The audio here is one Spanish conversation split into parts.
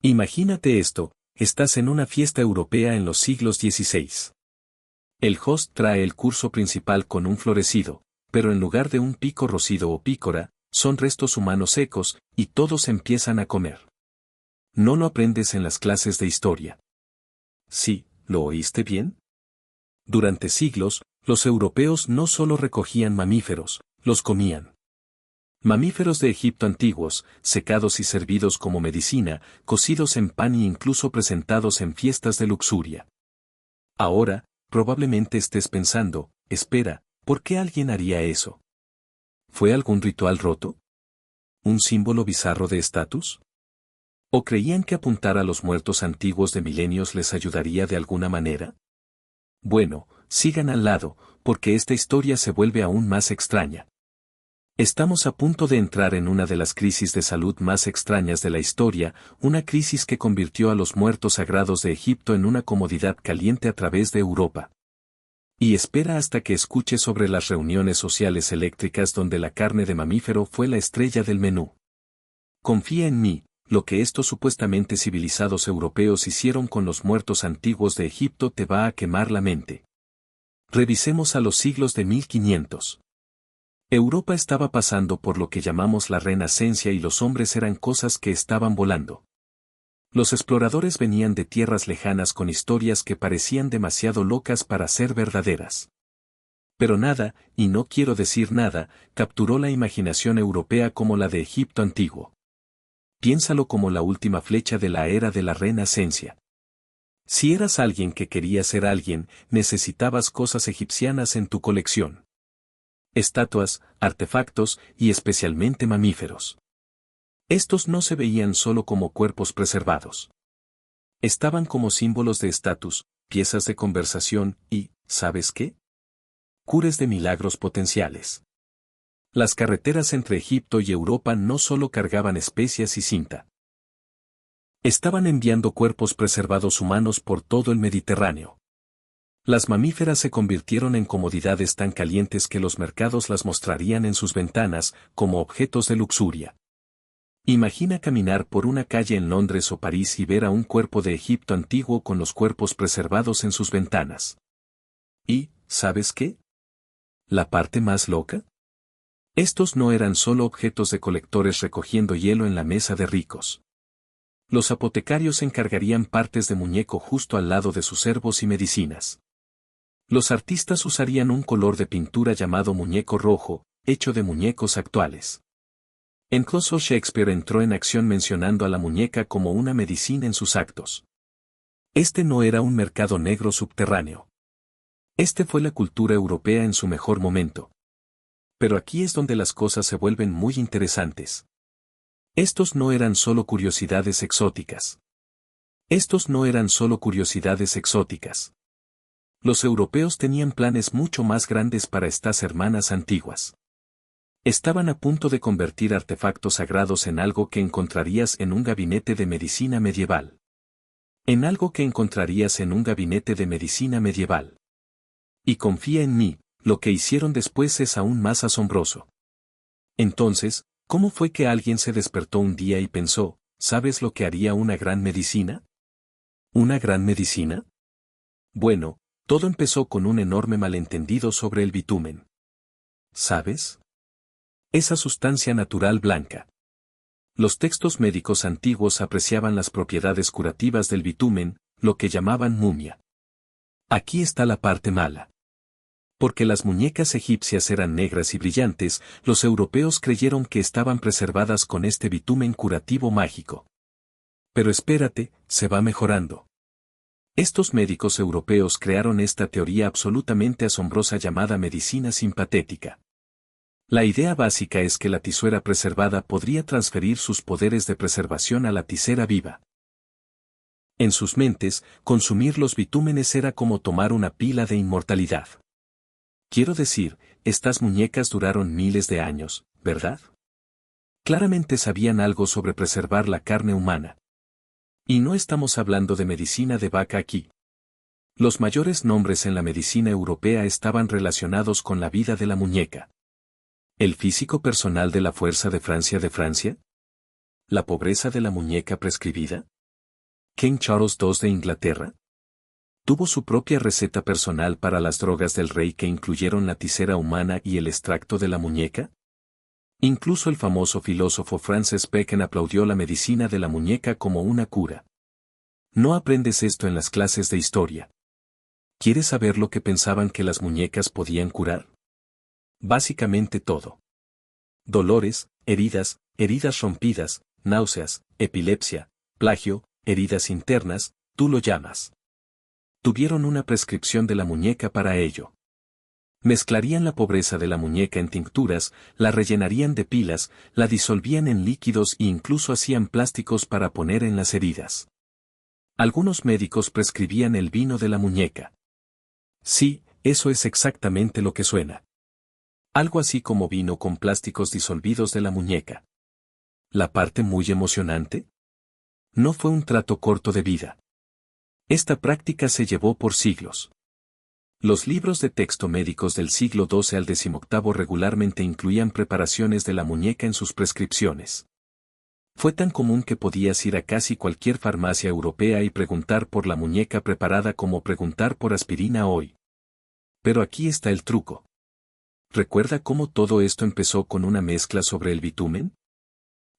Imagínate esto, estás en una fiesta europea en los siglos XVI. El host trae el curso principal con un florecido, pero en lugar de un pico rocido o pícora, son restos humanos secos, y todos empiezan a comer. ¿No lo aprendes en las clases de historia? Sí, ¿lo oíste bien? Durante siglos, los europeos no solo recogían mamíferos, los comían. Mamíferos de Egipto antiguos, secados y servidos como medicina, cocidos en pan e incluso presentados en fiestas de luxuria. Ahora, probablemente estés pensando, espera, ¿por qué alguien haría eso? ¿Fue algún ritual roto? ¿Un símbolo bizarro de estatus? ¿O creían que apuntar a los muertos antiguos de milenios les ayudaría de alguna manera? Bueno, sigan al lado, porque esta historia se vuelve aún más extraña. Estamos a punto de entrar en una de las crisis de salud más extrañas de la historia, una crisis que convirtió a los muertos sagrados de Egipto en una comodidad caliente a través de Europa. Y espera hasta que escuche sobre las reuniones sociales eléctricas donde la carne de mamífero fue la estrella del menú. Confía en mí, lo que estos supuestamente civilizados europeos hicieron con los muertos antiguos de Egipto te va a quemar la mente. Revisemos a los siglos de 1500. Europa estaba pasando por lo que llamamos la Renacencia y los hombres eran cosas que estaban volando. Los exploradores venían de tierras lejanas con historias que parecían demasiado locas para ser verdaderas. Pero nada, y no quiero decir nada, capturó la imaginación europea como la de Egipto antiguo. Piénsalo como la última flecha de la era de la Renacencia. Si eras alguien que quería ser alguien, necesitabas cosas egipcianas en tu colección. Estatuas, artefactos y especialmente mamíferos. Estos no se veían solo como cuerpos preservados. Estaban como símbolos de estatus, piezas de conversación y, ¿sabes qué? Cures de milagros potenciales. Las carreteras entre Egipto y Europa no solo cargaban especias y cinta. Estaban enviando cuerpos preservados humanos por todo el Mediterráneo. Las mamíferas se convirtieron en comodidades tan calientes que los mercados las mostrarían en sus ventanas, como objetos de luxuria. Imagina caminar por una calle en Londres o París y ver a un cuerpo de Egipto antiguo con los cuerpos preservados en sus ventanas. Y, ¿sabes qué? ¿La parte más loca? Estos no eran solo objetos de colectores recogiendo hielo en la mesa de ricos. Los apotecarios encargarían partes de muñeco justo al lado de sus herbos y medicinas. Los artistas usarían un color de pintura llamado muñeco rojo, hecho de muñecos actuales. Incluso Shakespeare entró en acción mencionando a la muñeca como una medicina en sus actos. Este no era un mercado negro subterráneo. Este fue la cultura europea en su mejor momento. Pero aquí es donde las cosas se vuelven muy interesantes. Estos no eran solo curiosidades exóticas. Estos no eran solo curiosidades exóticas. Los europeos tenían planes mucho más grandes para estas hermanas antiguas. Estaban a punto de convertir artefactos sagrados en algo que encontrarías en un gabinete de medicina medieval. En algo que encontrarías en un gabinete de medicina medieval. Y confía en mí, lo que hicieron después es aún más asombroso. Entonces, ¿cómo fue que alguien se despertó un día y pensó, ¿sabes lo que haría una gran medicina? ¿Una gran medicina? Bueno, todo empezó con un enorme malentendido sobre el bitumen. ¿Sabes? Esa sustancia natural blanca. Los textos médicos antiguos apreciaban las propiedades curativas del bitumen, lo que llamaban mumia. Aquí está la parte mala. Porque las muñecas egipcias eran negras y brillantes, los europeos creyeron que estaban preservadas con este bitumen curativo mágico. Pero espérate, se va mejorando. Estos médicos europeos crearon esta teoría absolutamente asombrosa llamada medicina simpatética. La idea básica es que la tisuera preservada podría transferir sus poderes de preservación a la tisera viva. En sus mentes, consumir los bitúmenes era como tomar una pila de inmortalidad. Quiero decir, estas muñecas duraron miles de años, ¿verdad? Claramente sabían algo sobre preservar la carne humana. Y no estamos hablando de medicina de vaca aquí. Los mayores nombres en la medicina europea estaban relacionados con la vida de la muñeca. ¿El físico personal de la fuerza de Francia? ¿La pobreza de la muñeca prescribida? King Charles II de Inglaterra? Tuvo su propia receta personal para las drogas del rey que incluyeron la tisera humana y el extracto de la muñeca. Incluso el famoso filósofo Francis Bacon aplaudió la medicina de la muñeca como una cura. No aprendes esto en las clases de historia. ¿Quieres saber lo que pensaban que las muñecas podían curar? Básicamente todo. Dolores, heridas rompidas, náuseas, epilepsia, plagio, heridas internas, tú lo llamas. Tuvieron una prescripción de la muñeca para ello. Mezclarían la pobreza de la muñeca en tincturas, la rellenarían de pilas, la disolvían en líquidos e incluso hacían plásticos para poner en las heridas. Algunos médicos prescribían el vino de la muñeca. Sí, eso es exactamente lo que suena. Algo así como vino con plásticos disolvidos de la muñeca. ¿La parte muy emocionante? No fue un trato corto de vida. Esta práctica se llevó por siglos. Los libros de texto médicos del siglo XII al XVIII regularmente incluían preparaciones de la muñeca en sus prescripciones. Fue tan común que podías ir a casi cualquier farmacia europea y preguntar por la muñeca preparada como preguntar por aspirina hoy. Pero aquí está el truco. ¿Recuerda cómo todo esto empezó con una mezcla sobre el bitumen?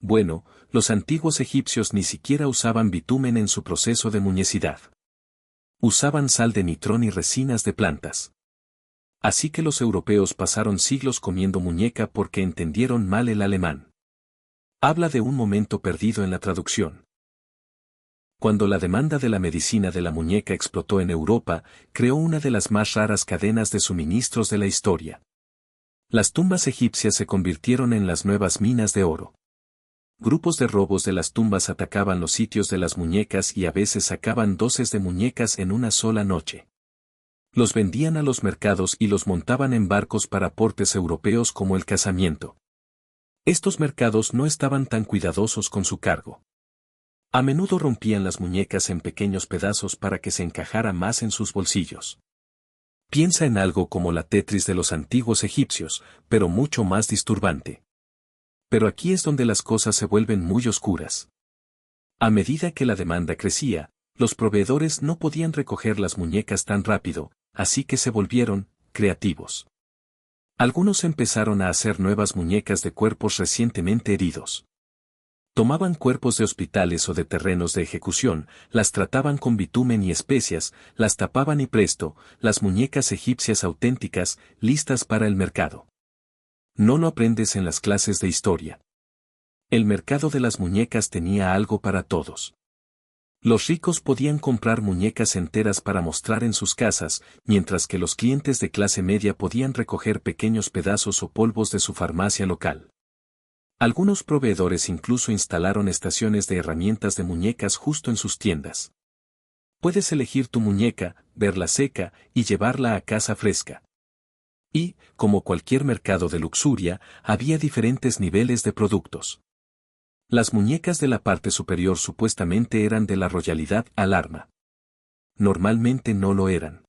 Bueno, los antiguos egipcios ni siquiera usaban bitumen en su proceso de muñecidad. Usaban sal de nitrón y resinas de plantas. Así que los europeos pasaron siglos comiendo muñeca porque entendieron mal el alemán. Habla de un momento perdido en la traducción. Cuando la demanda de la medicina de la muñeca explotó en Europa, creó una de las más raras cadenas de suministros de la historia. Las tumbas egipcias se convirtieron en las nuevas minas de oro. Grupos de robos de las tumbas atacaban los sitios de las muñecas y a veces sacaban doces de muñecas en una sola noche. Los vendían a los mercados y los montaban en barcos para portes europeos como el casamiento. Estos mercados no estaban tan cuidadosos con su cargo. A menudo rompían las muñecas en pequeños pedazos para que se encajara más en sus bolsillos. Piensa en algo como la Tetris de los antiguos egipcios, pero mucho más disturbante. Pero aquí es donde las cosas se vuelven muy oscuras. A medida que la demanda crecía, los proveedores no podían recoger las muñecas tan rápido, así que se volvieron creativos. Algunos empezaron a hacer nuevas muñecas de cuerpos recientemente heridos. Tomaban cuerpos de hospitales o de terrenos de ejecución, las trataban con bitumen y especias, las tapaban y presto, las muñecas egipcias auténticas, listas para el mercado. No lo aprendes en las clases de historia. El mercado de las muñecas tenía algo para todos. Los ricos podían comprar muñecas enteras para mostrar en sus casas, mientras que los clientes de clase media podían recoger pequeños pedazos o polvos de su farmacia local. Algunos proveedores incluso instalaron estaciones de herramientas de muñecas justo en sus tiendas. Puedes elegir tu muñeca, verla seca y llevarla a casa fresca. Y, como cualquier mercado de luxuria, había diferentes niveles de productos. Las muñecas de la parte superior supuestamente eran de la royalidad alarma. Normalmente no lo eran.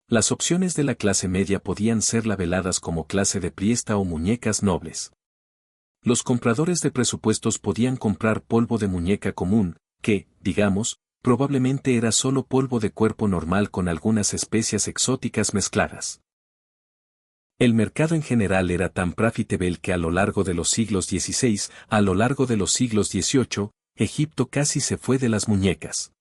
Las opciones de la clase media podían ser labeladas como clase de priesta o muñecas nobles. Los compradores de presupuestos podían comprar polvo de muñeca común, que, digamos, probablemente era solo polvo de cuerpo normal con algunas especias exóticas mezcladas. El mercado en general era tan profitable que a lo largo de los siglos XVI, a lo largo de los siglos XVIII, Egipto casi se fue de las muñecas.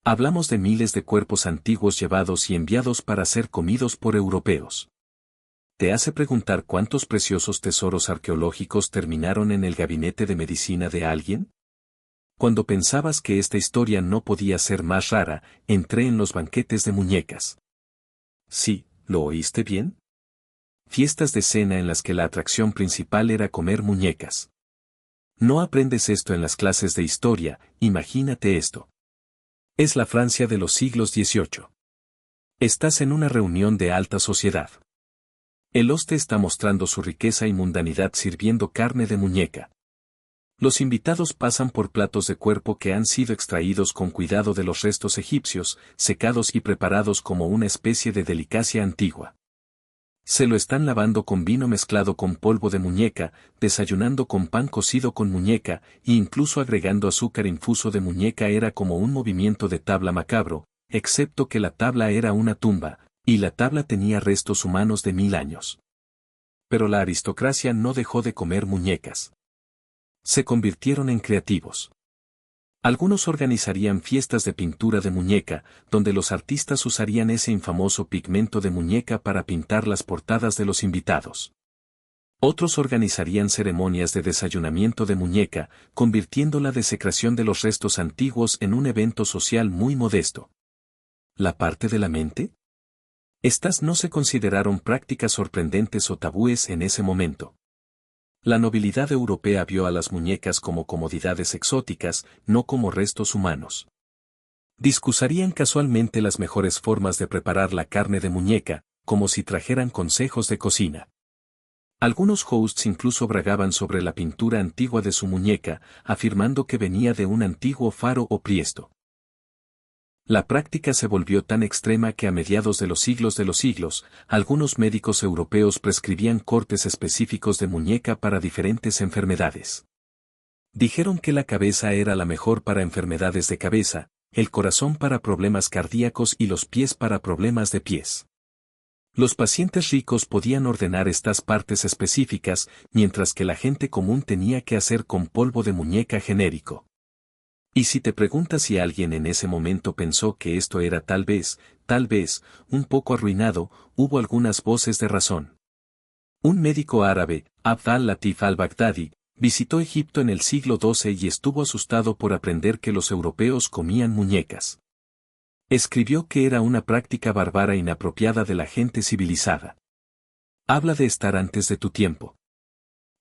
Hablamos de miles de cuerpos antiguos llevados y enviados para ser comidos por europeos. ¿Te hace preguntar cuántos preciosos tesoros arqueológicos terminaron en el gabinete de medicina de alguien? Cuando pensabas que esta historia no podía ser más rara, entré en los banquetes de muñecas. Sí, ¿lo oíste bien? Fiestas de cena en las que la atracción principal era comer muñecas. No aprendes esto en las clases de historia, imagínate esto. Es la Francia de los siglos XVIII. Estás en una reunión de alta sociedad. El hoste está mostrando su riqueza y mundanidad sirviendo carne de muñeca. Los invitados pasan por platos de cuerpo que han sido extraídos con cuidado de los restos egipcios, secados y preparados como una especie de delicacia antigua. Se lo están lavando con vino mezclado con polvo de muñeca, desayunando con pan cocido con muñeca, e incluso agregando azúcar infuso de muñeca. Era como un movimiento de tabla macabro, excepto que la tabla era una tumba, y la tabla tenía restos humanos de 1000 años. Pero la aristocracia no dejó de comer muñecas. Se convirtieron en creativos. Algunos organizarían fiestas de pintura de muñeca, donde los artistas usarían ese infamoso pigmento de muñeca para pintar las portadas de los invitados. Otros organizarían ceremonias de desayunamiento de muñeca, convirtiendo la desecración de los restos antiguos en un evento social muy modesto. ¿La parte de la mente? Estas no se consideraron prácticas sorprendentes o tabúes en ese momento. La nobilidad europea vio a las muñecas como comodidades exóticas, no como restos humanos. Discusarían casualmente las mejores formas de preparar la carne de muñeca, como si trajeran consejos de cocina. Algunos hosts incluso bragaban sobre la pintura antigua de su muñeca, afirmando que venía de un antiguo faro o priesto. La práctica se volvió tan extrema que a mediados de los siglos, algunos médicos europeos prescribían cortes específicos de muñeca para diferentes enfermedades. Dijeron que la cabeza era la mejor para enfermedades de cabeza, el corazón para problemas cardíacos y los pies para problemas de pies. Los pacientes ricos podían ordenar estas partes específicas, mientras que la gente común tenía que hacer con polvo de muñeca genérico. Y si te preguntas si alguien en ese momento pensó que esto era tal vez, un poco arruinado, hubo algunas voces de razón. Un médico árabe, Abd al-Latif al-Baghdadi, visitó Egipto en el siglo XII y estuvo asustado por aprender que los europeos comían muñecas. Escribió que era una práctica bárbara e inapropiada de la gente civilizada. Habla de estar antes de tu tiempo.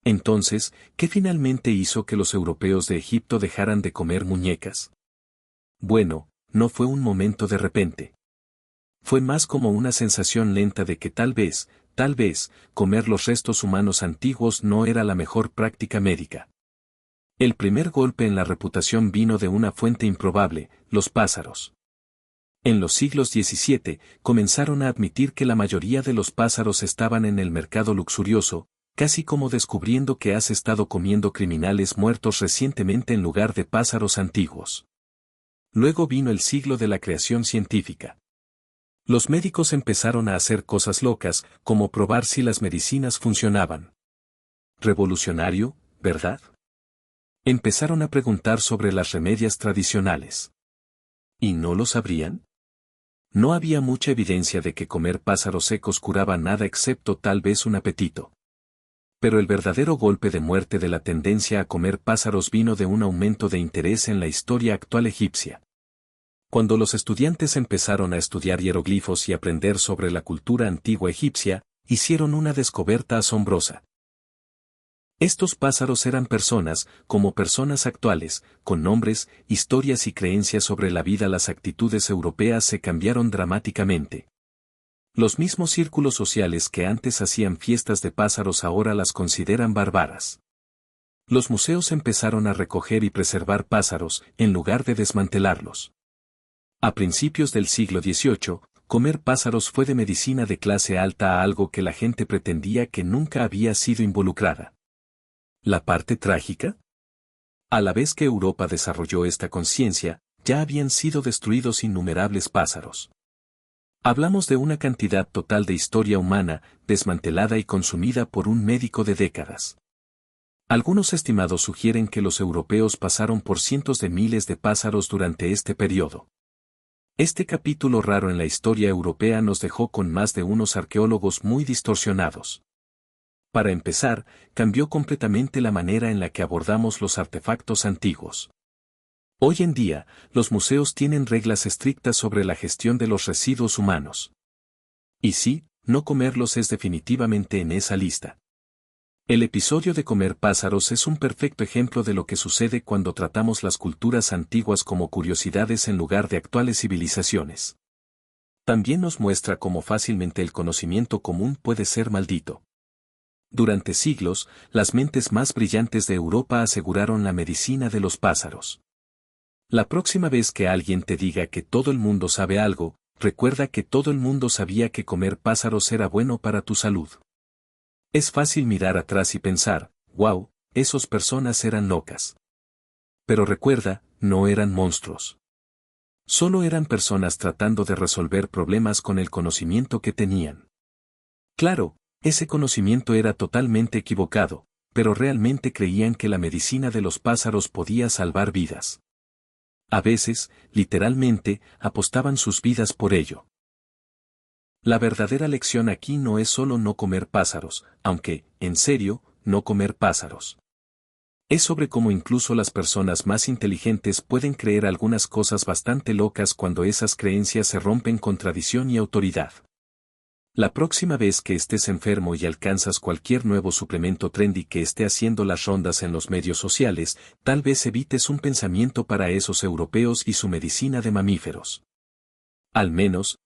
Entonces, ¿qué finalmente hizo que los europeos de Egipto dejaran de comer muñecas? Bueno, no fue un momento de repente. Fue más como una sensación lenta de que tal vez, comer los restos humanos antiguos no era la mejor práctica médica. El primer golpe en la reputación vino de una fuente improbable, los pájaros. En los siglos XVII, comenzaron a admitir que la mayoría de los pájaros estaban en el mercado luxurioso, casi como descubriendo que has estado comiendo criminales muertos recientemente en lugar de pájaros antiguos. Luego vino el siglo de la creación científica. Los médicos empezaron a hacer cosas locas, como probar si las medicinas funcionaban. Revolucionario, ¿verdad? Empezaron a preguntar sobre las remedias tradicionales. ¿Y no lo sabrían? No había mucha evidencia de que comer pájaros secos curaba nada excepto tal vez un apetito. Pero el verdadero golpe de muerte de la tendencia a comer pájaros vino de un aumento de interés en la historia actual egipcia. Cuando los estudiantes empezaron a estudiar hieroglifos y aprender sobre la cultura antigua egipcia, hicieron una descubierta asombrosa. Estos pájaros eran personas, como personas actuales, con nombres, historias y creencias sobre la vida. Las actitudes europeas se cambiaron dramáticamente. Los mismos círculos sociales que antes hacían fiestas de pájaros ahora las consideran bárbaras. Los museos empezaron a recoger y preservar pájaros, en lugar de desmantelarlos. A principios del siglo XVIII, comer pájaros fue de medicina de clase alta a algo que la gente pretendía que nunca había sido involucrada. ¿La parte trágica? A la vez que Europa desarrolló esta conciencia, ya habían sido destruidos innumerables pájaros. Hablamos de una cantidad total de historia humana, desmantelada y consumida por un médico de décadas. Algunos estimados sugieren que los europeos pasaron por cientos de miles de pájaros durante este periodo. Este capítulo raro en la historia europea nos dejó con más de unos arqueólogos muy distorsionados. Para empezar, cambió completamente la manera en la que abordamos los artefactos antiguos. Hoy en día, los museos tienen reglas estrictas sobre la gestión de los residuos humanos. Y sí, no comerlos es definitivamente en esa lista. El episodio de comer pájaros es un perfecto ejemplo de lo que sucede cuando tratamos las culturas antiguas como curiosidades en lugar de actuales civilizaciones. También nos muestra cómo fácilmente el conocimiento común puede ser maldito. Durante siglos, las mentes más brillantes de Europa aseguraron la medicina de los pájaros. La próxima vez que alguien te diga que todo el mundo sabe algo, recuerda que todo el mundo sabía que comer pájaros era bueno para tu salud. Es fácil mirar atrás y pensar, wow, esas personas eran locas. Pero recuerda, no eran monstruos. Solo eran personas tratando de resolver problemas con el conocimiento que tenían. Claro, ese conocimiento era totalmente equivocado, pero realmente creían que la medicina de los pájaros podía salvar vidas. A veces, literalmente, apostaban sus vidas por ello. La verdadera lección aquí no es solo no comer pájaros, aunque, en serio, no comer pájaros. Es sobre cómo incluso las personas más inteligentes pueden creer algunas cosas bastante locas cuando esas creencias se rompen con tradición y autoridad. La próxima vez que estés enfermo y alcanzas cualquier nuevo suplemento trendy que esté haciendo las rondas en los medios sociales, tal vez evites un pensamiento para esos europeos y su medicina de mamíferos. Al menos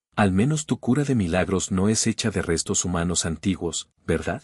tu cura de milagros no es hecha de restos humanos antiguos, ¿verdad?